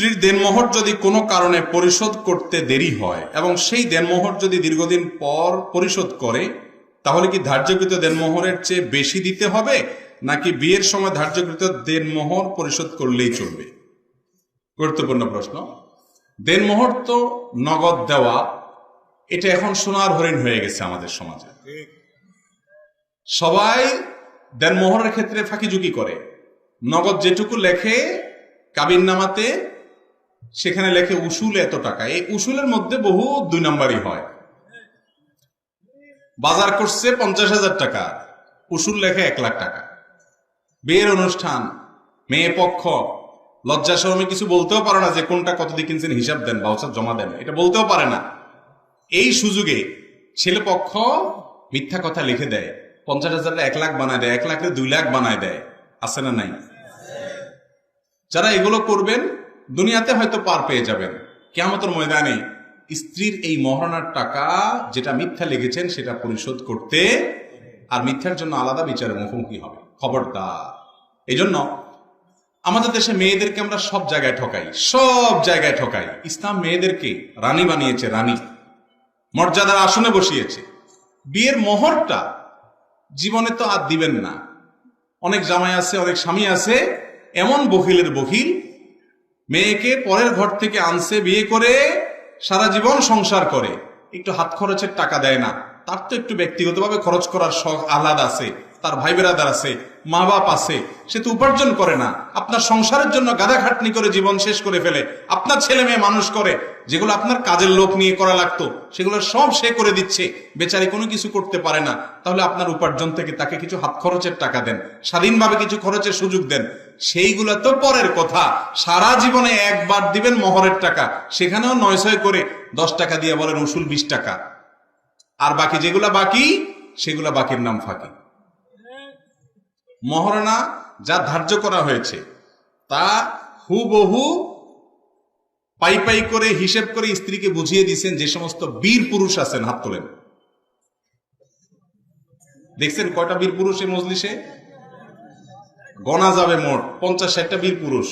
স্ত্রীর দেনমোহর যদি কোনো কারণে পরিশোধ করতে দেরি হয় এবং সেই দেনমোহর যদি দীর্ঘদিন পর পরিশোধ করে, তাহলে কি ধার্যকৃত দেনমোহরের চেয়ে বেশি দিতে হবে, নাকি বিয়ের সময় ধার্যকৃত দেনমোহর পরিশোধ করলেই চলবে? গুরুত্বপূর্ণ প্রশ্ন। দেনমোহর তো নগদ দেওয়া, এটা এখন সোনার হরিণ হয়ে গেছে আমাদের সমাজে। সবাই দেনমোহরের ক্ষেত্রে ফাঁকিঝুঁকি করে। নগদ যেটুকু লেখে কাবিননামাতে, সেখানে লেখে উসুল এত টাকা। এই উসুলের মধ্যে বহু 2 নম্বরই হয়। বাজার করছে 50,000 টাকা, উসুল লেখে 1 লাখ টাকা। বিয়ের অনুষ্ঠান, মেয়ে পক্ষ লজ্জা শরমে কিছু বলতেও পারে না যে কোনটা কত দিয়ে কিনছেন, হিসাব দেন, ভাউচার জমা দেন, এটা বলতেও পারে না। এই সুযোগে ছেলে পক্ষ মিথ্যা কথা লিখে দেয়, 50,000 1 লাখ বানায় দেয়, 1 লাখে 2 লাখ বানায় দেয়। আছে না নাই? যারা এগুলো করবেন দুনিয়াতে হয়তো পার পেয়ে যাবেন, কিয়ামতের ময়দানে স্ত্রীর এই মহারণার টাকা যেটা মিথ্যা লিখেছেন সেটা পরিশোধ করতে, আর মিথ্যার জন্য আলাদা বিচারের মুখোমুখি হবে। খবরদার। এই জন্য আমাদের দেশে মেয়েদেরকে আমরা সব জায়গায় ঠকাই, সব জায়গায় ঠকাই। ইসলাম মেয়েদেরকে রানী বানিয়েছে, রানী, মর্যাদার আসনে বসিয়েছে। বিয়ের মোহরটা জীবনে তো আর দিবেন না। অনেক জামাই আছে, অনেক স্বামী আছে, এমন বখিলের বখিল, মেয়েকে পরের ঘর থেকে আনছে বিয়ে করে, সারা জীবন সংসার করে, একটু হাত খরচের টাকা দেয় না। তার তো একটু ব্যক্তিগতভাবে খরচ করার শখ আহ্লাদ আছে, তার ভাই বেরাদার আছে, মা বাপ আছে, সে তো উপার্জন করে না। আপনার সংসারের জন্য গাদা খাটনি করে জীবন শেষ করে ফেলে, আপনার ছেলে মেয়ে মানুষ করে, যেগুলো আপনার কাজের লোক নিয়ে করা লাগতো সেগুলো সব সে করে দিচ্ছে, বেচারি কোনো কিছু করতে পারে না। তাহলে আপনার উপার্জন থেকে তাকে কিছু হাত খরচের টাকা দেন, স্বাধীনভাবে কিছু খরচের সুযোগ দেন। সেইগুলো তো পরের কথা। সারা জীবনে একবার দিবেন মোহরের টাকা, সেখানেও 900 করে 10 টাকা দিয়ে বলেন উসুল 20 টাকা, আর বাকি যেগুলা বাকি সেগুলা বাকির নাম ফাঁকি। মহারণা যা ধার্য করা হয়েছে তা হুবহু পাই পাই করে হিসেব করে স্ত্রীকে বুঝিয়ে দিয়েছেন। যে সমস্ত বীর পুরুষ আছেন, হাত তোলেন। দেখছেন কয়টা বীর পুরুষ এই মজলিসে? গণা যাবে মোট 50-60টা বীর পুরুষ।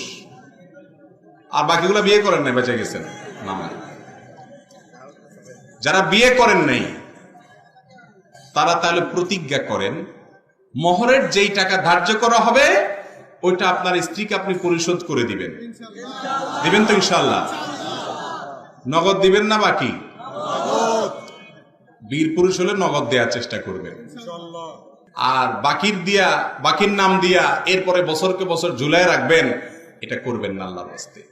আর বাকিগুলা বিয়ে করেন নাই, বেঁচে গেছেন। যারা বিয়ে করেন নাই তারা তাহলে প্রতিজ্ঞা করেন, মোহরের যেই টাকা ধার্য করা হবে ওইটা আপনার স্ত্রীকে আপনি পরিশোধ করে দিবেন। দিবেন তো ইনশাআল্লাহ? নগদ দিবেন না বাকি? বীর পুরুষ হলে নগদ দেওয়ার চেষ্টা করবেন। আর বাকির নাম দিয়া এরপরে বছরকে বছর ঝুলায় রাখবেন, এটা করবেন না আল্লাহর রাস্তায়।